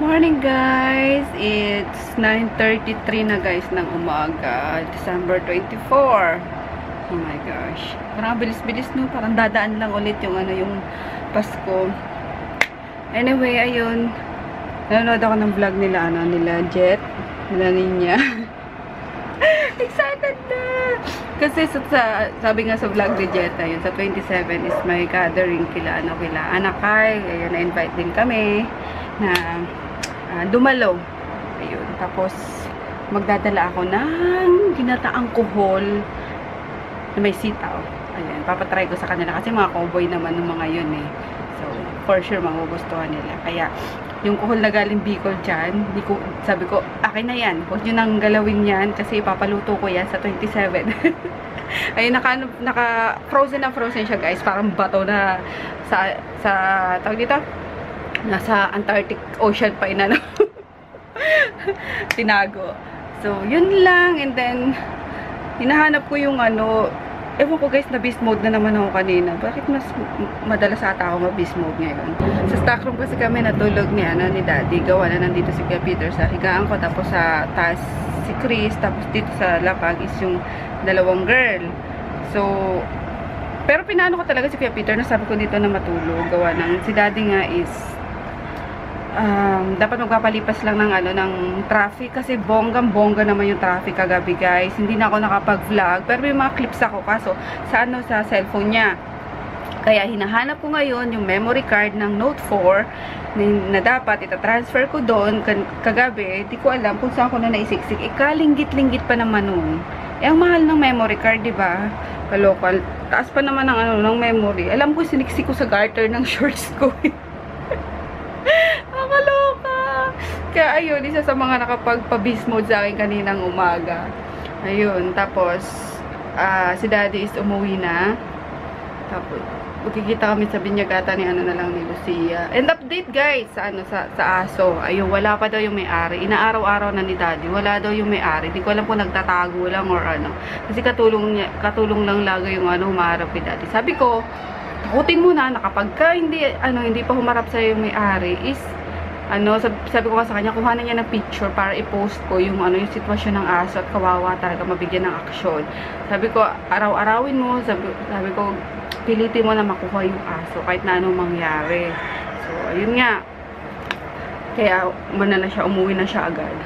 Morning guys! It's 9:33 na guys ng umaga. December 24. Oh my gosh. Parang bilis-bilis no. Parang dadaan lang ulit yung yung Pasko. Anyway, ayun. Nanonood ako ng vlog nila, nila Jet. Nila Ninya. Excited na! Kasi sabi nga sa vlog ni Jet, ayun, sa 27 is may gathering kila Anakay. Ayun, na-invite din kami na dumalo. Ayun. Tapos, magdadala ako ng ginataang kuhol na may sitaw. Ayun. Papatry ko sa kanila kasi mga cowboy naman ng mga yun eh. So, for sure, magugustuhan nila. Kaya, yung kuhol na galing Bicol dyan, sabi ko, akin na yan. Huwag nyo nang galawin yan kasi ipapaluto ko yan sa 27. Ayun, naka-frozen na frozen siya guys. Parang bato na sa tawag dito? Nasa Antarctic Ocean pa tinago. So, yun lang. And then, hinahanap ko yung ewan ko guys, na beast mode na naman ako kanina. Bakit mas madalas ata ako ma-beast mode ngayon? Sa stock room kasi kami natulog ni Daddy. Gawa na nandito si Kuya Peter sa higaan ko. Tapos sa taas si Chris. Tapos dito sa lapag is yung dalawang girl. So, pero pinano ko talaga si Kuya Peter na sabi ko dito na matulog. Gawa ng si Daddy nga is dapat magpapalipas lang ng traffic kasi bonggang-bongga naman yung traffic kagabi guys. Hindi na ako nakapag-vlog pero may mga clips ako kaso sa cellphone niya. Kaya hinahanap ko ngayon yung memory card ng Note 4 na dapat itatransfer ko doon kagabi. Di ko alam kung saan ko na naisiksik. Ikalinggit-linggit pa naman nun. Ang mahal ng memory card, di ba? Kalokal. Taas pa naman ng memory. Alam ko siniksik ko sa garter ng shorts ko. Nakaloka. Kaya ayun, isa sa mga nakapagpa-beast mode sa akin kaninang umaga. Ayun, tapos si Daddy is umuwi na. Tapos magkikita kami sa binyagata ni na lang ni Lucia. And update guys sa aso. Ayun, wala pa daw yung may-ari. Inaaraw-araw na ni Daddy. Wala daw yung may-ari. Di ko alam kung nagtatago lang or ano. Kasi katulong lang lagi yung humarap kay Daddy. Sabi ko, takutin mo na kapag hindi pa humarap sa yung may-ari is sabi ko sa kanya kuhanan niya ng picture para i-post ko yung yung sitwasyon ng aso at kawawa talaga mabigyan ng aksyon. Sabi ko araw-arawin mo, sabi ko pilitin mo na makuha yung aso kahit na anong mangyari. So ayun nga. Kaya na siya, umuwi na siya agad.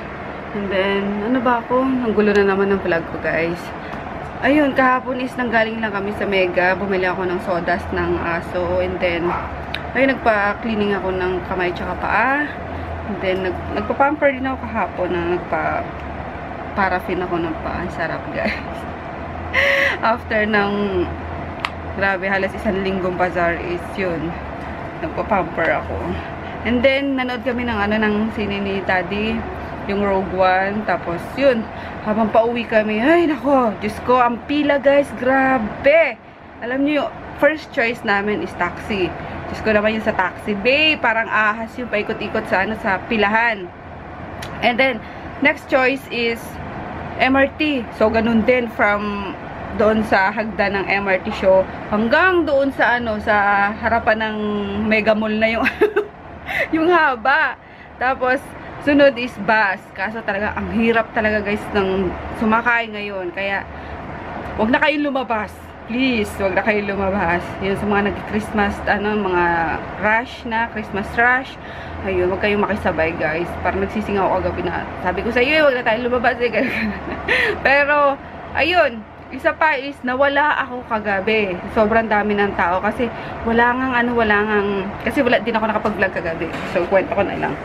And then ang gulo na naman ng vlog ko guys. Ayun, kahapon is nanggaling lang kami sa Mega. Bumili ako ng sodas ng aso. And then, ayun, nagpa-cleaning ako ng kamay tsaka paa. And then, nagpa-pamper din ako kahapon na nagpa-paraffin ako ng paa. Ang sarap, guys. After ng, grabe, halos isang linggong bazaar is yun. Nagpa-pamper ako. And then, nanood kami ng sine ni Daddy. Yung Rogue One, tapos yun, habang pauwi kami, ay nako, Diyos ko, ang pila guys, grabe. Alam niyo, first choice namin is taxi. Diyos ko naman yung sa taxi, parang ahas yung paikot-ikot sa pilahan. And then, next choice is MRT. So, ganun din from doon sa hagdan ng MRT show hanggang doon sa sa harapan ng Mega Mall na yung yung haba. Tapos sunod is bus. Kaso talaga, ang hirap talaga guys ng sumakay ngayon. Kaya, wag na kayong lumabas. Please, wag na kayong lumabas. Yun sa mga nag-Christmas, mga rush na, Christmas rush. Ayun, wag kayong makisabay guys. Parang nagsisingaw ako kagabi na, sabi ko sa iyo, wag na tayong lumabas. Pero, ayun, isa pa is, nawala ako kagabi. Sobrang dami ng tao. Kasi, kasi wala din ako nakapag-vlog kagabi. So, kwento ko na lang.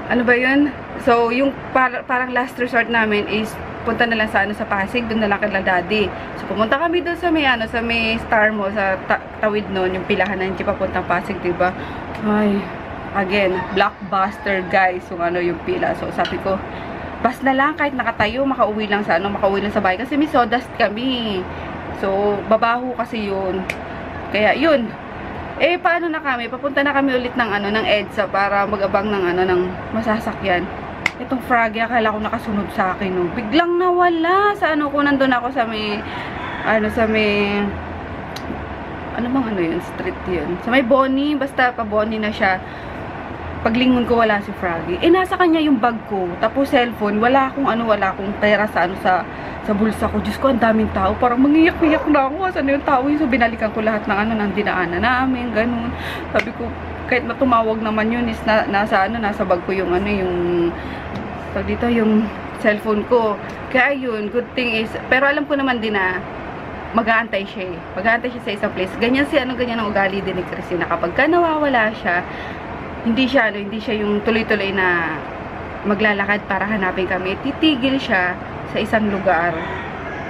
Ano ba yun? So, yung parang last resort namin is punta na lang sa Pasig, doon na lang kay Daddy. So, pumunta kami doon sa may Star mo, sa tawid noon, yung pilahan na hindi papuntang Pasig, diba? Ay, again, blockbuster guys, yung pila. So, sabi ko, bas na lang, kahit nakatayo, makauwi lang sa bahay. Kasi may sodas kami. So, babaho kasi yun. Kaya, yun. Paano na kami? Papunta na kami ulit ng ng EDSA para mag-abang ng masasakyan. Itong Froggy, akala ko nakasunod sa akin, no. Biglang nawala sa kung nandun ako sa may ano bang yun? Street yun. Sa may Bonnie, basta pa Bonnie na siya. paglingon ko wala si Froggy. Eh, nasa kanya yung bag ko. Tapos cellphone, wala akong pera sa sa bulsa ko. Diyos ko, ang daming tao. Parang mangiyak-iyak na ako. Saan yung tao yun? So, binalikan ko lahat ng ng dinaanan namin. Ganun. Sabi ko, kahit matumawag naman yun, is nasa bag ko yung dito, yung cellphone ko. Kaya yun, good thing is, pero alam ko naman din na, mag-aantay siya eh. Mag-aantay siya sa isang place. Ganyan ganyan ang ugali din ni Christina. Kapag nawawala siya, hindi siya yung tuloy-tuloy na maglalakad para hanapin kami. Titigil siya sa isang lugar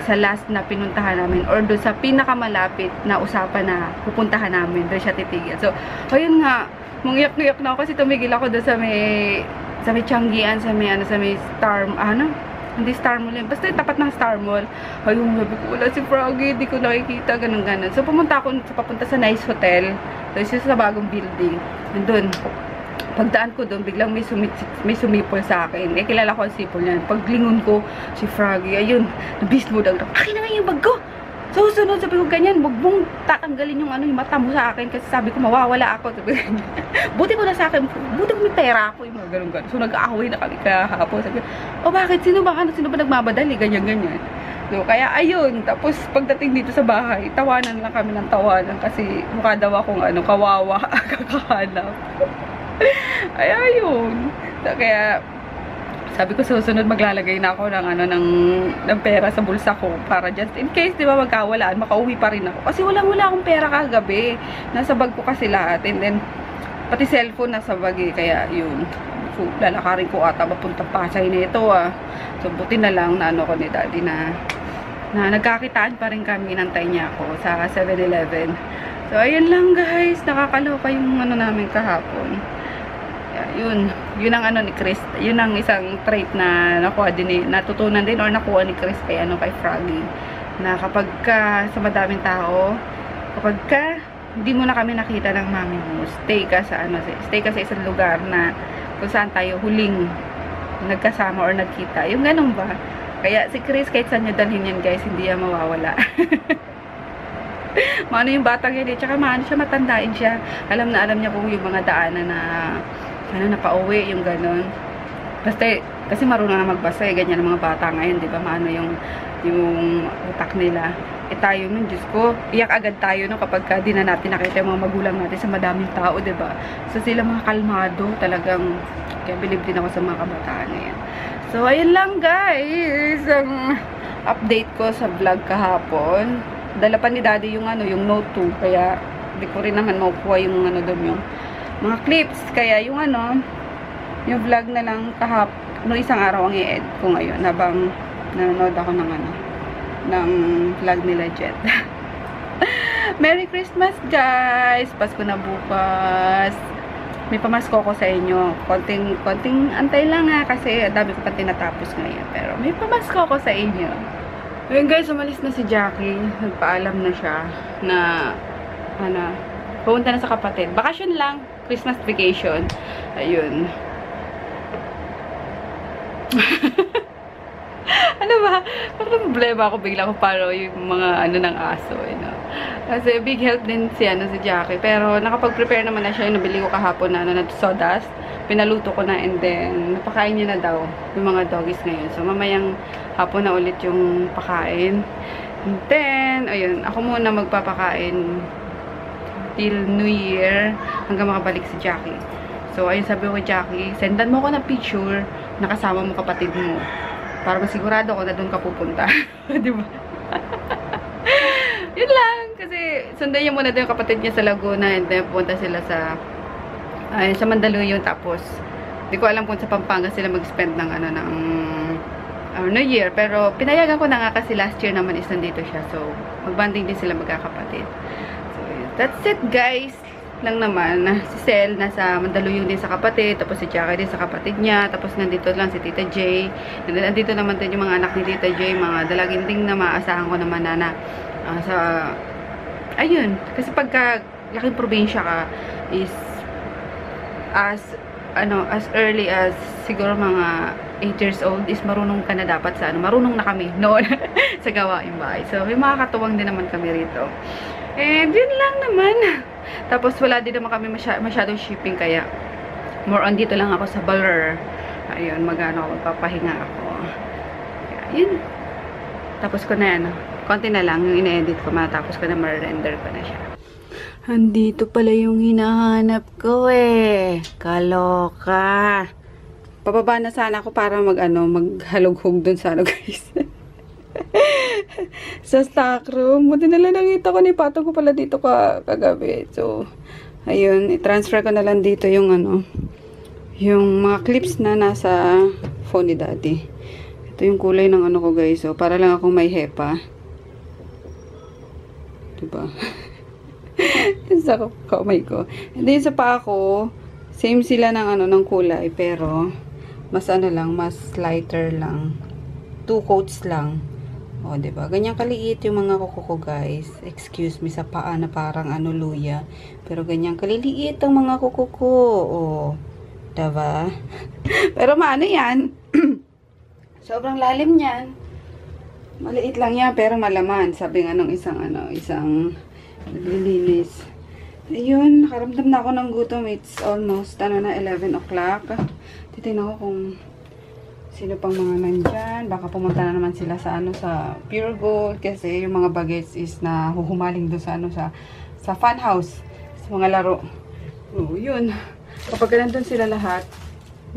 sa last na pinuntahan namin or doon sa pinakamalapit na usapan na pupuntahan namin. Doon siya titigil. So, ayun nga, mangyak-ngyak na ako kasi tumigil ako doon sa may Tianggian, sa may Star, hindi Star Mall yun. Basta tapat ng Star Mall. Ayun, sabi ko, wala si Froggy, di ko nakikita, ganun. So, papunta sa Nice Hotel. So, isa sa bagong building. Nandun. Pagdaan ko doon, biglang may sumipol sa akin. Eh, kilala ko ang sipol niyan. Paglingon ko, si Froggy, ayun, nabis mo daw. Akin na nga yung bag ko! So, sunod, sabi ko, ganyan, wag mong tatanggalin yung yung mata mo sa akin kasi sabi ko, mawawala ako. Sabi ko, buti mo na sa akin, buti mo may pera ako, yung mga ganun. So, nag-aaway na kami kahapon. Sabi ko, bakit? Sino ba nagmamadali? Ganyan. So, kaya, ayun. Tapos, pagdating dito sa bahay, tawanan lang kami ng tawanan kasi mukha daw akong kawawa, kakahanap. Ay, ayun. So, kaya, sabi ko susunod maglalagay na ako ng pera sa bulsa ko para just in case, di ba, magkawalaan, makauwi pa rin ako. Kasi wala akong pera kagabi. Nasa bag ko kasi lahat. And then, pati cellphone nasa bag eh. Kaya, yun. So, lalakarin ko ata papuntang Pasay na ito So, buti na lang na ko ni Daddy na nagkakitaan pa rin kami. Inantay niya ako sa 7-Eleven. So, ayun lang guys. Nakakaloka yung namin kahapon. Yun ang ni Chris, yun ang isang trait na natutunan din or nakuha ni Chris kay Froggy, na kapag sa madaming tao, kapag hindi mo na kami nakita ng mami mo, stay ka sa isang lugar na kung saan tayo huling nagkasama or nagkita, yung ganun ba. Kaya si Chris, kahit saan niya dalhin yan guys, hindi yan mawawala. Maano yung batang yan eh, tsaka maano siya, matandain siya, alam niya kung yung mga daanan na pauwi, yung gano'n. Basta, kasi marunong na magbasa eh, ganyan ang mga bata ngayon, di ba? Maano yung utak nila. Eh tayo nun, Diyos ko, iyak agad tayo no, kapag di na natin nakita yung mga magulang natin sa madaming tao, di ba? So sila mga kalmado, talagang, kaya believe din ako sa mga kabataan ngayon. So, ayun lang guys, ang update ko sa vlog kahapon. Dala pa ni Daddy yung Note 2, kaya hindi ko rin naman makukuha yung doon yung mga clips, kaya yung vlog na lang no isang araw ang i-edit ko ngayon habang nanonood ako ng vlog nila Jet. Merry Christmas guys! Pasko na bukas. May pamasko ko sa inyo. Konting antay lang kasi dami ko pa tinatapos ngayon. Pero may pamasko ko sa inyo. Ayun guys, umalis na si Jackie. Nagpaalam na siya na pupunta na sa kapatid. Bakasyon lang. Christmas vacation. Ayun. Ano ba? Parang problema ako bigla ko paro yung mga ng aso. Kasi big help din si Jackie. Pero nakapag-prepare naman na siya. Yung nabili ko kahapon na sawdust. Pinaluto ko na and then napakain niya na daw yung mga doggies ngayon. So mamayang hapon na ulit yung pakain. And then, ayun. Ako muna magpapakain till New Year hanggang makabalik si Jackie. So, ayun, sabi ko kay Jackie, sendan mo ko ng picture na kasama mo kapatid mo. Para masigurado ko na doon ka pupunta. Diba? Yun lang. Kasi, sundan niya muna doon yung kapatid niya sa Laguna and then pupunta sila sa Mandaluyong. Tapos, di ko alam kung sa Pampanga sila mag-spend ng New Year. Pero, pinayagan ko na nga kasi last year naman is nandito siya. So, magbanding din sila magkakapatid. That's it guys. Lang naman. Si Sel nasa Mandaluyong din sa kapatid. Tapos si Jackie din sa kapatid niya. Tapos nandito lang si Tita J. Nandito naman din yung mga anak ni Tita J. Mga dalaginding na maasahan ko naman ayun. Kasi pagka laking probinsya ka is as early as siguro mga 8 years old is marunong ka na dapat sa marunong na kami noon sa gawaing bahay. So may mga katuwang din naman kami rito. And yun lang naman. Tapos wala din naman kami masyadong shipping kaya more on dito lang ako sa Baler. Ayun, magano ako, magpapahinga ako. Yun. Tapos ko na yan. Konti na lang yung ina-edit ko. Matapos ko na ma-render ko na siya. Andito pala yung hinahanap ko eh. Kaloka. Pababa na sana ako para maghalughog dun sa guys. Sa stock room. Buti na lang nakita ko, nipatong ko pala dito kagabi. So, ayun, i-transfer ko na lang dito yung yung mga clips na nasa phone ni Daddy. Ito yung kulay ng ko guys. So, para lang akong may hepa. Diba? Sa kamay ko. And then sa paa ko, same sila ng ng kulay, pero mas mas lighter lang. 2 coats lang. O, diba? Ganyan kaliit yung mga kuko ko, guys. Excuse me sa paa na parang luya. Pero ganyan kaliliit ang mga kuko ko. O, diba? Pero maano yan? Sobrang lalim niyan. Maliit lang yan, pero malaman. Sabi nga nung isang naglilinis. Ayun, nakaramdam na ako ng gutom. It's almost, na 11 o'clock. Titignan ko kung sino pang mga nandyan. Baka pumunta na naman sila sa sa Pure Gold. Kasi yung mga bagets is na huhumaling doon sa fun house. Sa mga laro. Oh, yun. Kapag nandun sila lahat,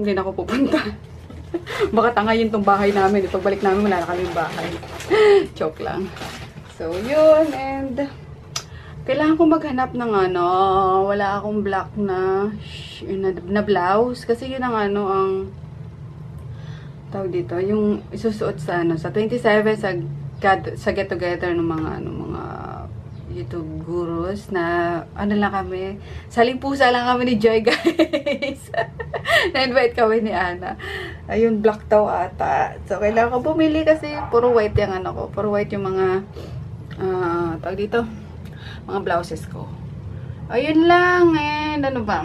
hindi na ako pupunta. Baka tangayin tong bahay namin. Ito balik namin, wala na kami bahay. Joke lang. So, yun. And kailangan ko maghanap ng wala akong black na blouse. Kasi yun ang ang tawag dito, yung isusuot sa sa 27 sa get together ng mga mga YouTube gurus na lang kami, saling-pusa lang kami ni Joy, guys. Na-invite kami ni Ana. Ayun, black daw ata. So, kailangan ko bumili kasi puro white yung ko. Puro white yung mga tawag dito, mga blouses ko. Ayun lang. And ano ba?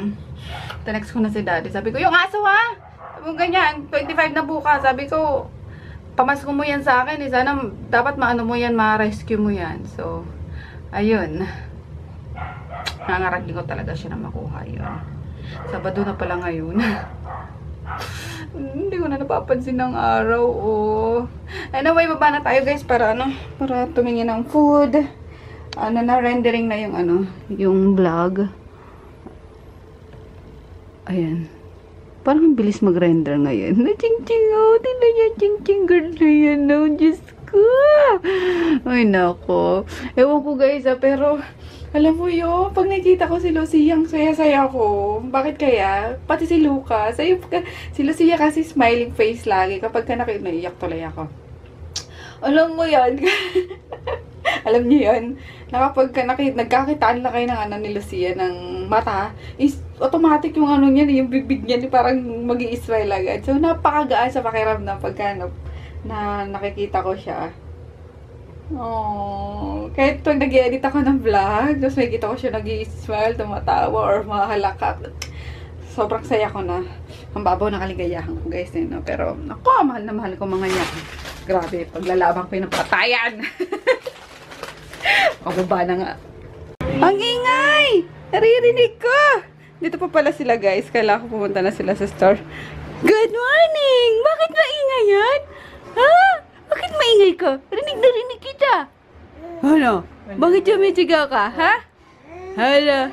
Text ko na si Daddy. Sabi ko, yung aso ha? Sabi ko ganyan, 25 na bukas. Sabi ko, pamasko mo yan sa akin. Sana dapat maano mo yan, ma-rescue mo yan. So, ayun. Nangaragin ko talaga siya na makuha yun. Sabado na pala ngayon. Hindi ko na napapansin ng araw. Oh. Anyway, baba na tayo guys para para tumingin ng food. Na rendering na yung yung vlog. Ayan. Parang bilis mag-render ngayon. Na-ching-ching, oh. Tingnan niya, ching-ching girl na yan, oh. Diyos ko. Ay, nako. Ewan ko, guys, pero alam mo yun, pag nakita ko si Lucy, ang saya-saya ko. Bakit kaya? Pati si Lucas. Si Lucia kasi smiling face lagi. Kapag naiyak tuloy ako. Alam mo yan. Alam niyo yun, na kapag nagkakitaan na kayo ng ni Lucia ng mata, is automatic yung niya, yung bibig niya, parang mag-i-smile agad. So, napakagaan sa pakiramdam pagka na nakikita ko siya. Oh, kahit pag nag-edit ako ng vlog, tapos makikita ko siya nag-i-smile, tumatawa, or mahalakak. Sobrang saya ko na. Ang babaw na kaligayahan ko, guys. Pero, ako, mahal na mahal ko mga yan. Grabe, paglalabang ko yung patayan. Pababa na nga. Ang ingay! Naririnig ko! Dito pa pala sila, guys. Kailangan ko pumunta na sila sa store. Good morning! Bakit maingay yan? Ha? Bakit maingay ka? Rinig na rinig kita. Ano? Bakit sumisigaw ka? Ha? Hala.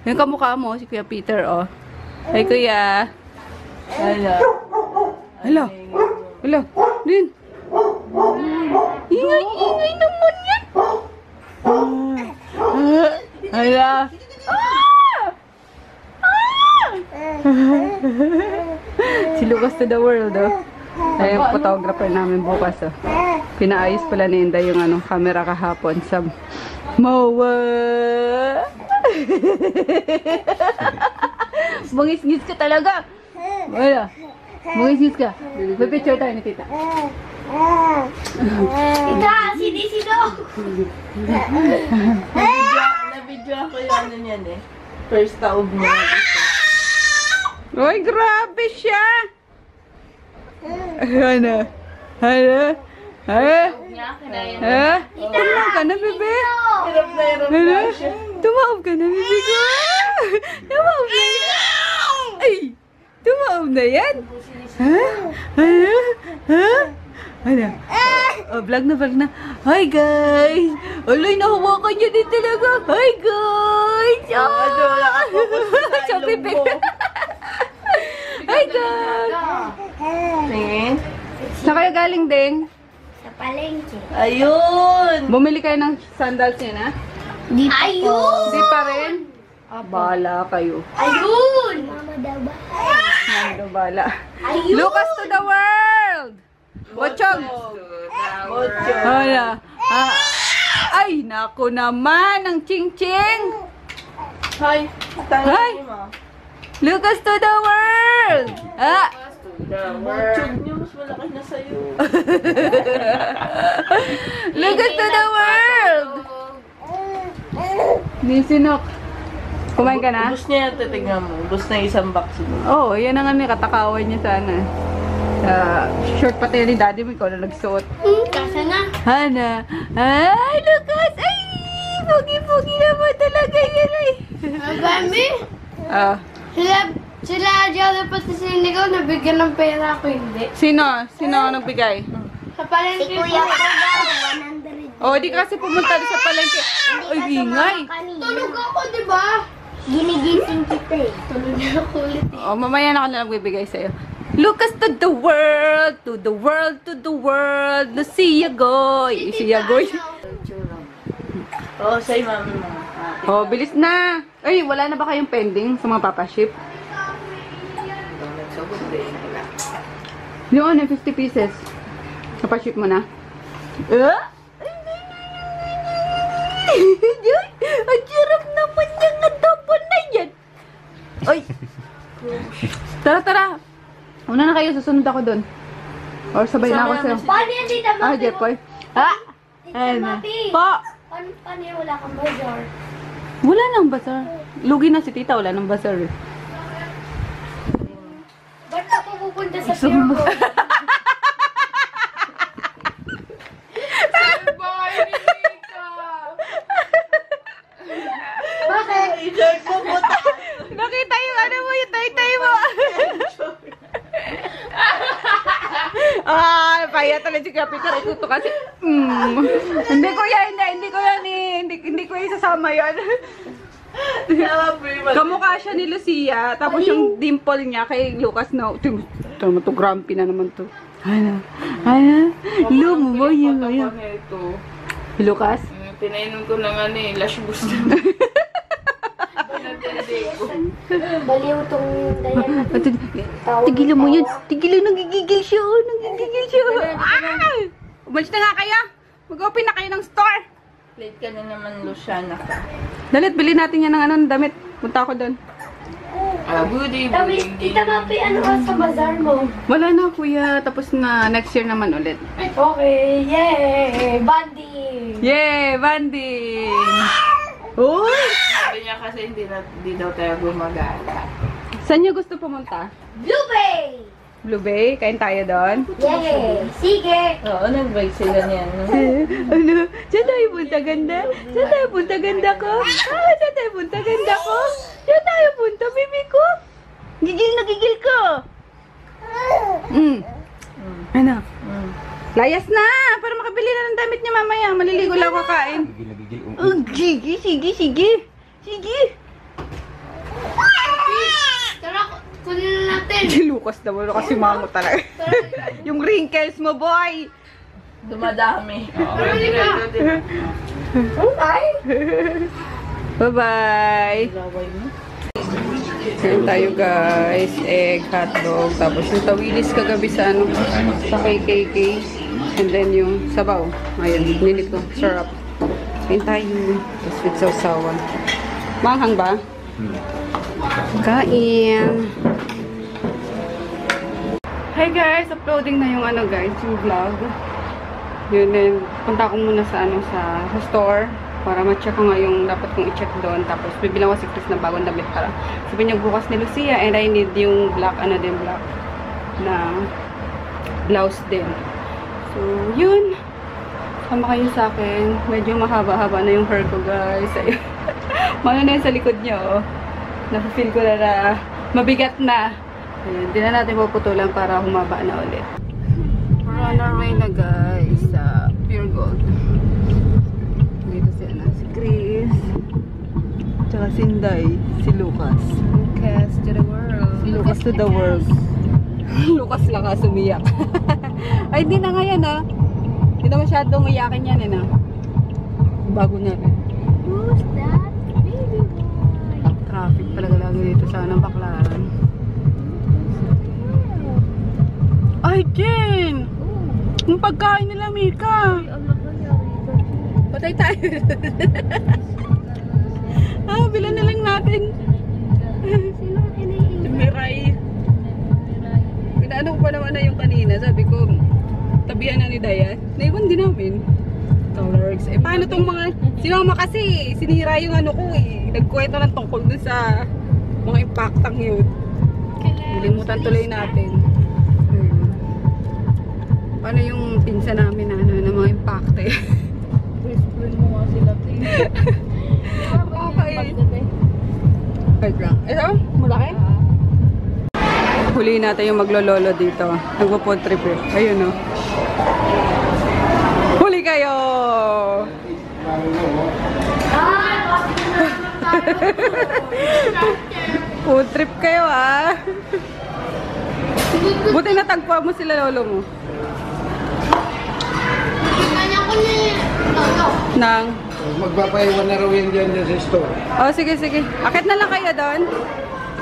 Yung kamukha mo, si Kuya Peter, oh. Hey, Kuya. Hala. Hala. Hala. Din. Ingay naman yan. Hala. Si Lucas to the world, oh. Ay, yung photographer namin bukas, oh. Pinaayos pala ni Inday yung camera kahapon sa MOA. Bungis-ngis ka talaga. Wala. Bungis-ngis ka. May picture tayo ni Tita. Tita, sino? Na-video ako yung niyan eh. First taob mo. Uy, grabe siya. Ano? Ano? Ha? Ha? Tumawag ka na, bebe? Hirap na Ano? Tumawag ka na, bebe ko? Tumawag na. Ay! Tumaob na yan? Ha? Ano? Ha? Ano? Vlog na. Hi guys! Alay, nahawakan niya din talaga. Hi guys! Ano, nakapokus sa Siya ilong pipig. mo. Hi guys! Tingin. Saan kayo galing, Deng? Sa palengke. Ayun! Bumili kayo ng sandals niya na? Ayun! Hindi pa rin? Bala kayo. Ayun! Mama daw ba? Nando bala. Ayun! Lucas to the world! Bochog! Ocho. Hala. Ay, naku naman, ang ching-ching! Hi! Hi! Tangin mo. Lucas to the world! Mochog niyo, mas malaki na sa'yo. Lucas to the world! Nisinok. Kumain ka na? Ubus niya yung titignan mo. Ubus na isang box mo. Oo, yan ang ano, katakawan niya sana. Short pati ni Daddy mo, ikaw na nagsuot. Kasa na. Hana. Ay, Lucas! Ay! Pogi-pogi naman talaga yan ay. Mami, sila Jolly pati si Nico nabigyan ng pera ako hindi. Sino? Sino ang nagbigay? Sa palengke. Si Kuya ko daw, 100. Oh, di ka kasi pumunta doon sa palengke. Ay, ingay. Tulog ako, di ba? Ginigising kita eh. Tulog ako ulit eh. Oh, mamaya na ako na lang bibigay sa'yo. Lucas to the world, to the world, to the world. Lucia Goy. Lucia Goy. Oo, sa'yo mami mo. Oh, bilis na. Ay, wala na ba kayong pending sa mga papaship? Yung ano, 50 pieces. Napaship mo na? Ang sarap naman yung adobo na yan. Ay! Tara. Una na kayo, susunod ako doon. Or sabay na ako sa'yo. Paano yan, Tita Mapi? Ah, Jepoy. Ha? Tita Mapi. Po! Paano yan, wala kang bazaar? Wala nang bazaar. Lugi na si tita, wala nang bazaar. Ba't ako pupunta sa pure gold? Bakit? I-shirt mo buta. Nakita yung ano mo, yung tay-tay mo. Paya talaga si Kapita. Ito kasi. Hindi ko yan, hindi ko isasama yan. Kamukha siya ni Lucia, tapos yung dimple niya kay Lucas na, tama to, grumpy na naman to. Ano? Lumo mo yun. Lucas? Pinainom ko ng ano eh, Lush Boost. Baliw tong Diana. Tigilan mo yun. Tigilan, nagigigil siya. Umalis na nga kayo. Mag-open na kayo ng store. Late ka na naman, Luciana ka. Dalit, bilhin natin yan ng ano, damit. Punta ako doon. Tita Mapi, ano ka sa bazaar mo? Wala na, kuya. Tapos na next year naman ulit. Okay, yay! Banding! Yay! Banding! Uy! Sabi niya kasi hindi daw tayo gumagala. Saan niyo gusto pumunta? Blue Bay! Blue Bay? Kain tayo doon? Yay! Sige! Oo, nag-bike sila niyan. Ano? Saan tayo punta ganda? Saan tayo punta ganda ko? Saan tayo punta ganda ko? Saan tayo punta, baby ko? Gigil na gigil ko! Ano? Layas na! Para makabili na ng damit niya mamaya. Maliligo lang ako kakain. Sige! Tara, kunin na natin! Si Lucas na wala kasi mango talaga. Yung wrinkles mo, boy! Dumadami. Ay! Bye-bye! Laway mo. Kain tayo guys, egg, hotdog, tapos yung tawilis kagabi sa ano, sa KKK, and then yung sabaw. Ayun, nilit ko, syrup. Kain tayo, tapos with sausawan. Manghang ba? Kain! Hi guys, uploading na yung ano guys, yung vlog. Yun din, punta ko muna sa ano, sa store. Para ma-check ko nga yung dapat kong i-check doon. Tapos, bibilang ko si Chris ng bagong damit para sabihin niya bukas ni Lucia. And I need yung black, black na blouse din. So, yun. Sama kayo sa akin. Medyo mahaba-haba na yung hair ko, guys. Ayun. Mano na yun sa likod niyo, oh. Nafe-feel ko na mabigat na. Ayun, hindi na natin puputulan para humaba na ulit. We're on our way na guys sa Pure Gold. Dito si Chris. Tsaka si Inday, si Lucas. Lucas to the world. Si Lucas to the world. Lucas lang ka sumiyak. Ay, hindi na nga yan ah. Hindi na masyadong iyakin yan eh na. Bago na rin. Who's that? Baby boy. Traffic talaga lagi dito sa Baclaran. Ay, Jen! Yung pagkain nila, Mika. Patay tayo. Bilan na lang natin. Sino ang iniiwan? Miray. Pinaano ko pa naman na yung kanina. Sabi ko, tabihan na ni Dayan. Naiwan din namin. Tolerx. Eh, paano tong mga... Si Mama kasi, sinira yung ano ko eh. Nagkwento ng tungkol dun sa mga impactang yun. Nilimutan tuloy natin. Ayun. Paano yung pinsa namin ano, ng mga impacte? Whisperin mo nga sila, Okay. Wait lang. Ito? Malaki? Huli natin yung maglololo dito. Nagpo-food trip eh. Ayun o. Huli kayo! Food trip kayo ah. Buti natagpuan mo sila lolo mo. Kanya ko ni Lolo. Nang? Magpapaiwan na raw yan dyan sa store. Oh, sige, sige. Akit na lang kayo doon.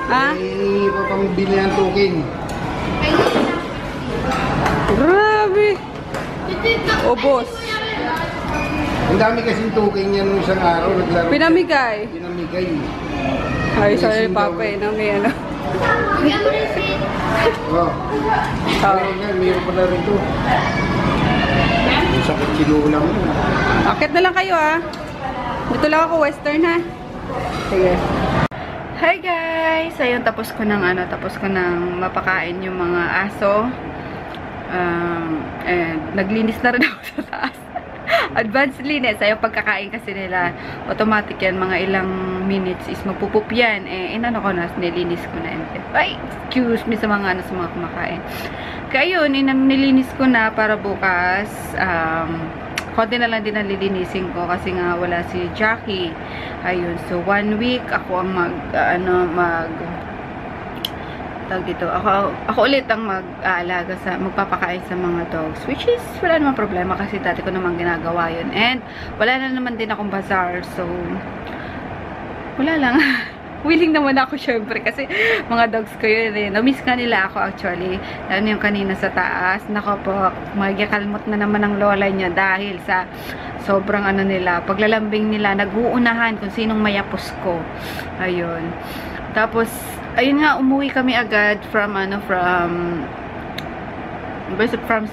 Ha? Eh, papambili ng tuking. Grabe. Ubos. Ang dami kasing tuking yan nung isang araw. Naglaro. Pinamigay. Pinamigay. Ay, sorry papa eh. Na may ano. Bigyan mo rin si... Oh. Meron nga, meron pala rito. Ang sakit kinulang mo. Akit na lang kayo ah. Dito lang ako western ha. Sige. Hi guys! Ayun, tapos ko ng mapakain yung mga aso. And naglinis na rin ako sa taas. Advanced linis. Ayaw pagkakain kasi nila. Automatic yan. Mga ilang minutes is magpupup yan. Eh, inano ko na. Nilinis ko na. Ay, excuse me sa mga kumakain. Kaya yun, nilinis ko na para bukas. Konti na lang din ang lilinisin ko kasi nga wala si Jackie. Ayun. So, 1 week ako ang tawag dito. Ako ulit ang mag-aalaga magpapakain sa mga dogs. Which is, wala namang problema kasi dati ko naman ginagawa yun. And, wala na naman din akong bazaar. So, wala lang. Willing naman ako syempre kasi mga dogs ko yun eh. Na-miss ka nila ako actually. Lalo yung kanina sa taas. Nako po, magikalmot na naman ang lola niya dahil sa sobrang nila. Paglalambing nila, nag-uunahan kung sinong mayapos ko. Ayun. Tapos, ayun nga, umuwi kami agad from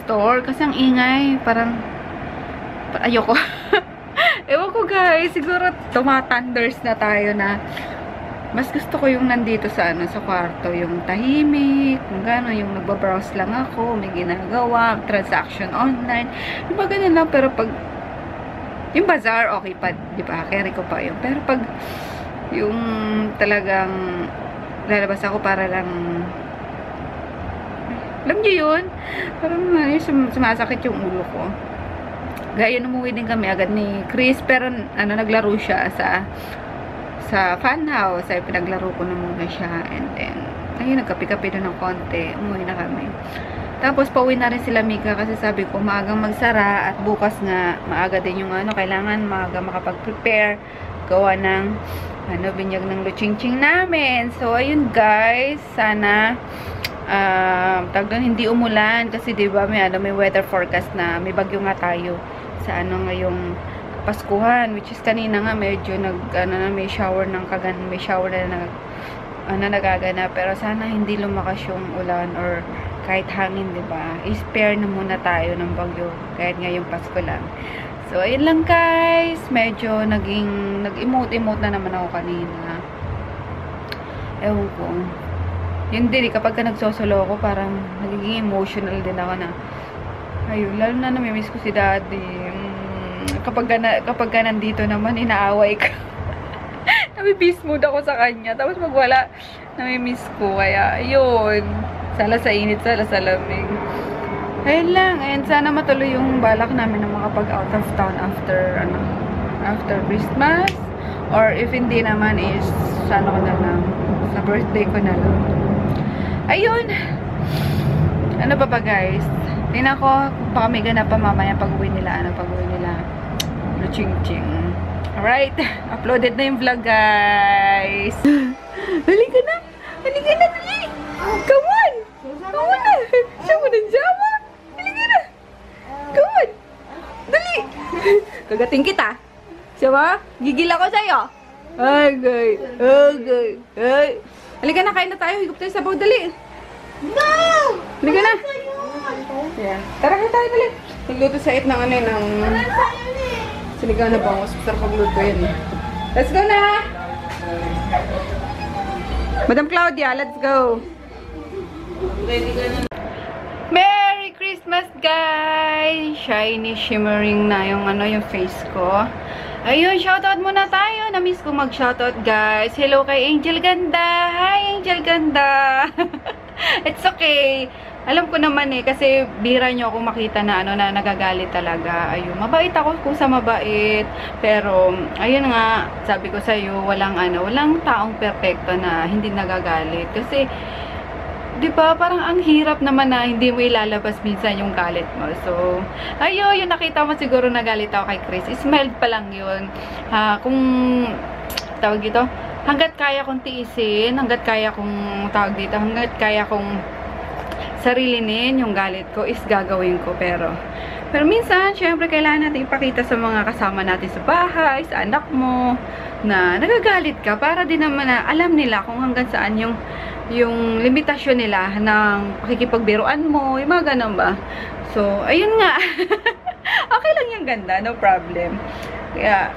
store. Kasi ang ingay, parang ayoko. Ewan ko guys, siguro tumatanders na tayo na mas gusto ko yung nandito sa sa kwarto, yung tahimik, kung gano'n, yung nagbabrowse lang ako, may ginagawa, transaction online, yung ba ganun lang, pero pag yung bazaar, okay pa, di ba, carry ko pa yun, pero pag yung talagang lalabas ako para lang, alam niyo yun, parang sumasakit yung ulo ko. Gaya umuwi din kami agad ni Chris, pero naglaro siya sa fun house. Ay, pinaglaro ko na muna siya. And then, ayun, nagkapi-kapi doon ng konti. Umuwi na kami. Tapos, pauwi na rin sila Mika kasi sabi ko, maagang magsara at bukas nga, maaga din yung kailangan maaga makapag-prepare, gawa ng, binyag ng luching-ching namin. So, ayun guys, sana, hindi umulan kasi diba may weather forecast na may bagyo nga tayo sa ngayong Paskuhan, which is kanina nga medyo may shower na nagagana, pero sana hindi lumakas yung ulan or kahit hangin, diba? I-spare na muna tayo ng bagyo kahit ngayong Pasko lang. So ayun lang guys, medyo nag-emote na naman ako kanina. Ewan ko. Yun din, kapag nagsosolo ako, parang nagiging emotional din ako na ayun, lalo na namimiss ko si daddy. Kapag nandito naman, inaaway ka. nami-miss mood ako sa kanya. Tapos pag wala, nami-miss ko. Kaya, yun. Sala sa init, sala sa lamig. Ayun lang. And sana matuloy yung balak namin na makapag out of town after, after Christmas. Or if hindi naman is, sana ko na lang. Sa birthday ko na lang. Ayun. Ano pa guys? Tingnan ko kung baka may ganap pa mamaya pag-uwi nila. Pag-uwi nila. Luching-ching. Alright. Uploaded na yung vlog, guys. Dali ka na. Dali ka na, dali. Come on. Come on na. Siya mo ng Java. Dali ka na. Come on. Dali. Kagating kita. Siya ba? Gigil ako sa'yo. Okay. Okay. Ay. Halika na, kain na tayo. Higop tayo sa sabaw. Dali. No! Halika na. Yeah. Tara, kain tayo. Dali. Nagluto sa it ng ng sinigang na bangos. Sarap pagluto yun. Let's go na! Madam Claudia, let's go! Merry Christmas, guys! Shiny, shimmering na yung yung face ko. Ayun, shoutout muna tayo. Na-miss ko mag-shoutout, guys. Hello kay Angel Ganda. Hi, Angel Ganda! It's okay. Alam ko naman kasi bira nyo ako makita na na nagagalit talaga. Ayun, mabait ako kung sa mabait. Pero, ayun nga, sabi ko sa'yo, walang taong perfecto na hindi nagagalit. Kasi, di ba, parang ang hirap naman na hindi mo ilalabas minsan yung galit mo. So, ayun, yung nakita mo siguro nagalit ako kay Chris. Smiled pa lang yun. Kung, tawag dito, hanggat kaya kong tiisin, hanggat kaya kong, hanggat kaya kong sarilinin yung galit ko is gagawin ko. Pero minsan, syempre, kailangan natin ipakita sa mga kasama natin sa bahay, sa anak mo, na nagagalit ka para din naman na alam nila kung hanggang saan yung limitasyon nila ng pakikipagbiruan mo, yung mga ganun ba. So, ayun nga. Okay lang yung ganda, no problem. Kaya,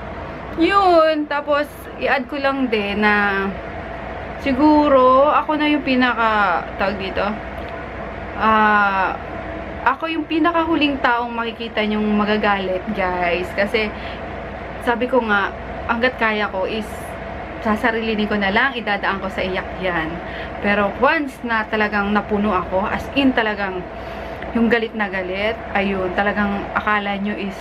yun. Tapos, i-add ko lang din na siguro, ako na yung tawag dito, ako yung pinakahuling taong makikita nyong magagalit, guys. Kasi, sabi ko nga, hanggat kaya ko is, sasarilinin ko na lang, idadaan ko sa iyak yan. Pero, once na talagang napuno ako, as in talagang, yung galit na galit, ayun, talagang akala nyo is,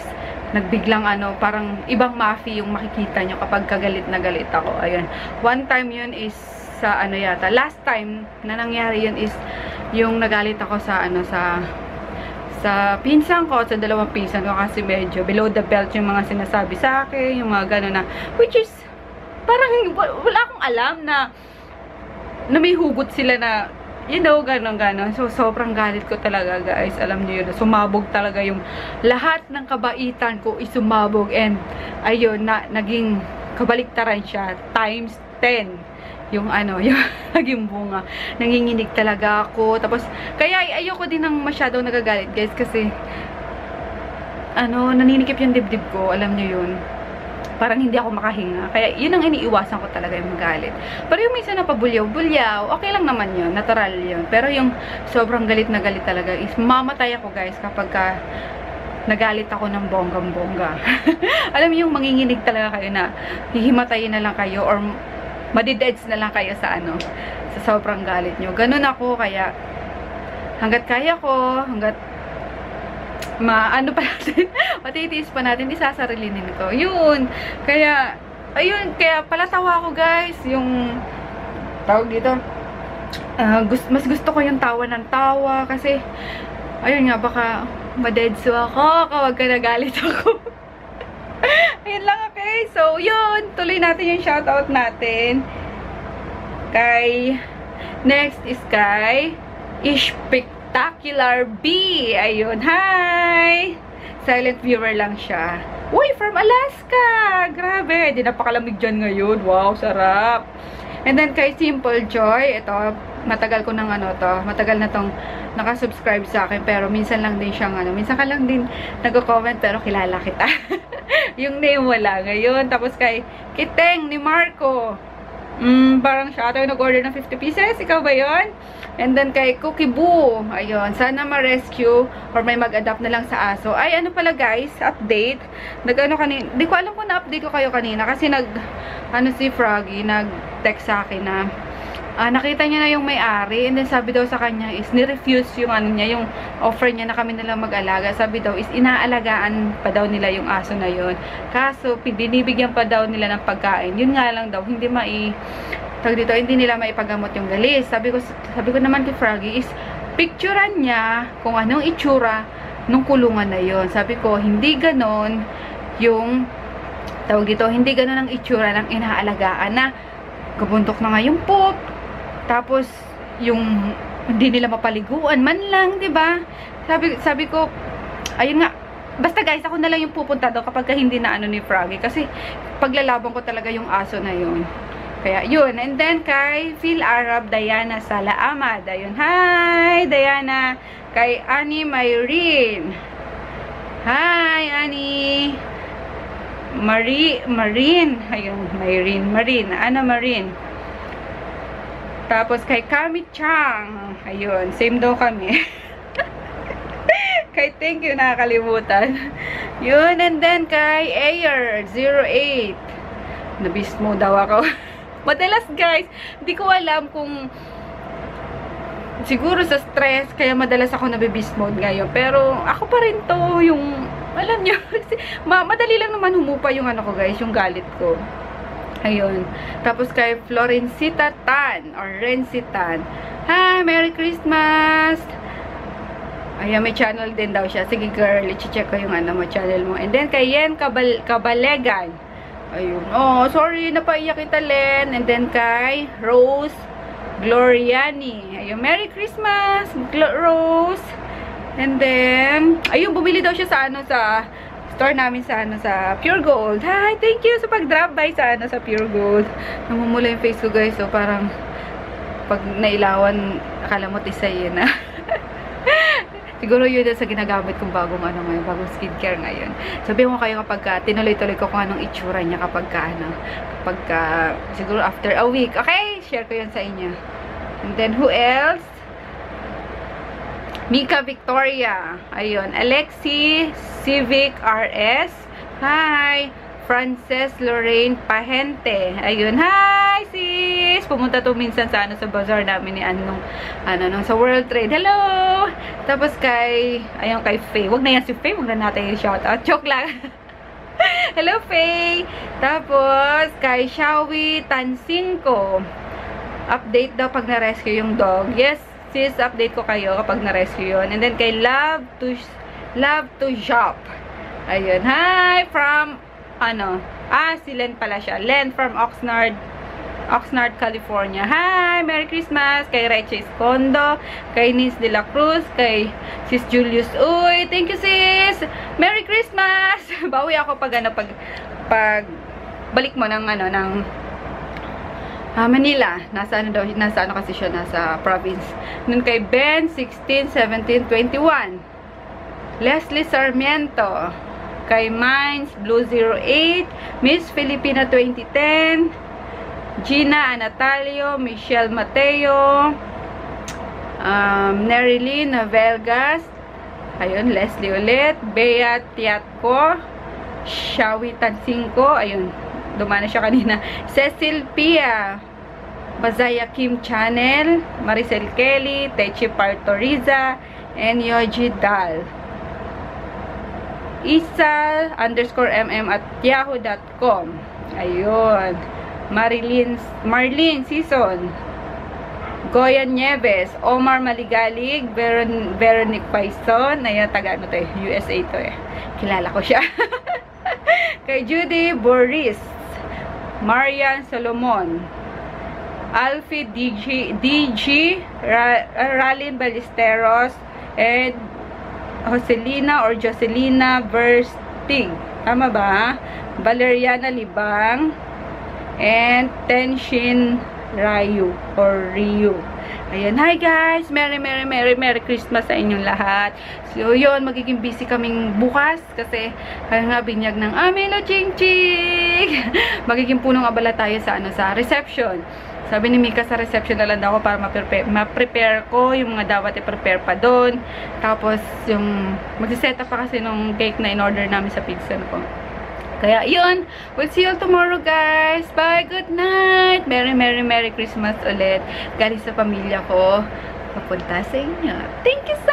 nagbiglang parang ibang mafi yung makikita nyo kapag kagalit na galit ako. Ayun. One time yun is, sa yata, last time na nangyari yun is, yung nagalit ako sa sa pinsan ko, sa dalawang pinsan ko, kasi medyo below the belt yung mga sinasabi sa akin, yung mga gano'n na, which is, parang wala akong alam na may hugot sila na, you know, gano'n. So, sobrang galit ko talaga, guys. Alam niyo yun, sumabog talaga yung lahat ng kabaitan ko is sumabog, and ayun, naging kabaliktaran siya, times 10. Yung yung naging bunga. Nanginginig talaga ako. Tapos, kaya ayoko din ng masyadong nagagalit, guys, kasi naninikip yung dibdib ko. Alam niyo yun. Parang hindi ako makahinga. Kaya, yun ang iniiwasan ko talaga, yung magalit. Pero yung minsan na pabulyaw-bulyaw, okay lang naman yun. Natural yun. Pero yung sobrang galit na galit talaga is mamatay ako, guys, kapag nagalit ako ng bonggang-bongga. Alam niyo yung manginginig talaga kayo na hihimatayin na lang kayo or madideds na lang kayo sa sa sobrang galit nyo. Ganun ako, kaya hanggat kaya ko, hanggat pa natin, matitiis pa natin, isasarilinin ko. Yun. Kaya, ayun, kaya palatawa ko, guys, yung tawag dito, mas gusto ko yung tawa ng tawa, kasi, ayun nga, baka madedso ako kapag nagalit ako. Ayun lang, okay? So, yun. Tuloy natin yung shoutout natin. Next is kay Spectacular B. Ayun. Hi! Silent viewer lang siya. Uy, from Alaska! Grabe. Di napakalamig dyan ngayon. Wow, sarap. And then kay Simple Joy. Ito, matagal ko nang matagal na tong nakasubscribe sa akin, pero minsan lang din siyang minsan ka lang din nagko-comment, pero kilala kita. Yung name wala ngayon. Tapos kay Kiteng ni Marco. Parang siya ata yung nag-order ng 50 pieces. Ikaw ba yun? And then kay Cookie Boo. Ayun. Sana ma-rescue or may mag-adapt na lang sa aso. Ay, ano pala guys? Update. Nag-ano kanina. Di ko alam kung na-update ko kayo kanina. Kasi si Froggy, nag-text sa akin na nakita niya na yung may-ari. And then sabi daw sa kanya is ni-refuse yung yung offer niya na kami nalang mag-alaga. Sabi daw is inaalagaan pa daw nila yung aso na yun. Kaso, binibigyan pa daw nila ng pagkain. Yun nga lang daw, hindi nila maipagamot yung galis. Sabi ko naman kay Froggy is picturean niya kung anong itsura nung kulungan na yon. Sabi ko, hindi ganon yung hindi ganon ang itsura ng inaalagaan na kabuntok na nga yung poop. Tapos yung hindi nila mapaliguan man lang, 'di ba? Sabi ko, ayun nga. Basta guys, ako na lang yung pupunta daw kapag hindi na ni Froggy kasi paglalaban ko talaga yung aso na yon. Kaya, yun. And then, kay Phil Arab, Diana Sala Ahmad. Ayun. Hi, Diana. Kay Annie Mayrin. Hi, Annie. Marin. Ayun, Marin. Ana Marin. Tapos, kay Kami Chang. Ayun, same daw kami. Kay thank you, nakakalimutan. Yun, and then, kay Ayer 08. Nabist mo daw ako. Madalas guys, hindi ko alam kung siguro sa stress, kaya madalas ako nabe-beast mode ngayon. Pero ako pa rin to, yung, alam nyo, madali lang naman humupa yung ko guys, yung galit ko. Ayun. Tapos kay Florencita Tan, or Rencitan. Hi, Merry Christmas! Ayan, may channel din daw siya. Sige girl, i-check ko yung mo, channel mo. And then kay Yen Kabalegan. Ayun. Oh, sorry, napaiyak kita, Len. And then kay Rose Gloriani. Ayun, Merry Christmas, Rose. And then, ayun, bumili daw siya sa sa store namin sa sa Pure Gold. Hi, thank you sa pag-drop by sa sa Pure Gold. Namumula yung face ko, guys. So, parang pag nailawan, akala mo tisayin na. Siguro yun sa ginagamit kong bagong ngayon, bagong skincare ngayon. Sabihin ko kayo kapag tinuloy-tuloy ko kung anong itsura niya kapag siguro after a week. Okay? Share ko yun sa inyo. And then, who else? Mika Victoria. Ayun. Alexi Civic RS. Hi! Frances Lorraine Pahente. Ayun. Hi, sis! Pumunta to minsan sa sa bazaar namin ni nung sa World Trade. Hello! Tapos kay Faye. Wag na yan si Faye. Wag na natin yung shoutout. Joke lang. Hello, Faye! Tapos kay Shawi Tansingko. Update daw pag na-rescue yung dog. Yes, sis, update ko kayo kapag na-rescue yun. And then kay Love to Shop. Ayun. Hi! From si Len pala siya. Len from Oxnard, California. Hi! Merry Christmas! Kay Reche Escondo, kay Nis de la Cruz, kay Sis Julius. Uy! Thank you, sis! Merry Christmas! Bawi ako pag balik mo ng Manila. Nasa kasi siya, nasa province. Nun kay Ben, 16, 17, 21. Leslie Sarmiento. Kay Mines, Blue 08, Miss Filipina 2010, Gina Anatalio, Michelle Mateo, Nerilyn Navelgas, ayun, Leslie ulit, Bea Tiatko, Shawi Tansingko, ayun, dumana siya kanina, Cecil Pia, Bazaya Kim Channel, Maricel Kelly, Techi Partoriza, and Yoji Dal. Isa_mm@yahoo.com. Ayun. Marlene Season. Goya Nieves. Omar Maligalig. Veronique Paison. Ayun, taga USA to Kilala ko siya. Kay Judy Boris. Marian Solomon. Alfie DG. Ralin Ballesteros. And Jocelina Verstig. Tama ba? Valeriana Libang. And Tenshin Ryu or Ryu. Ayan, hi guys! Merry Christmas sa inyong lahat. So, yun, magiging busy kaming bukas kasi kaya nga binyag ng Amelo Ching Ching. Magiging punong abala tayo sa reception. Sabi ni Mika sa reception na lang ako para ma-prepare ko yung mga dapat i-prepare pa doon. Tapos, yung mag-set up pa kasi nung cake na in-order namin sa pizza ko. Kaya, yun. We'll see you tomorrow, guys. Bye. Good night. Merry Christmas ulit. Galing sa pamilya ko. Papunta sa inyo. Thank you so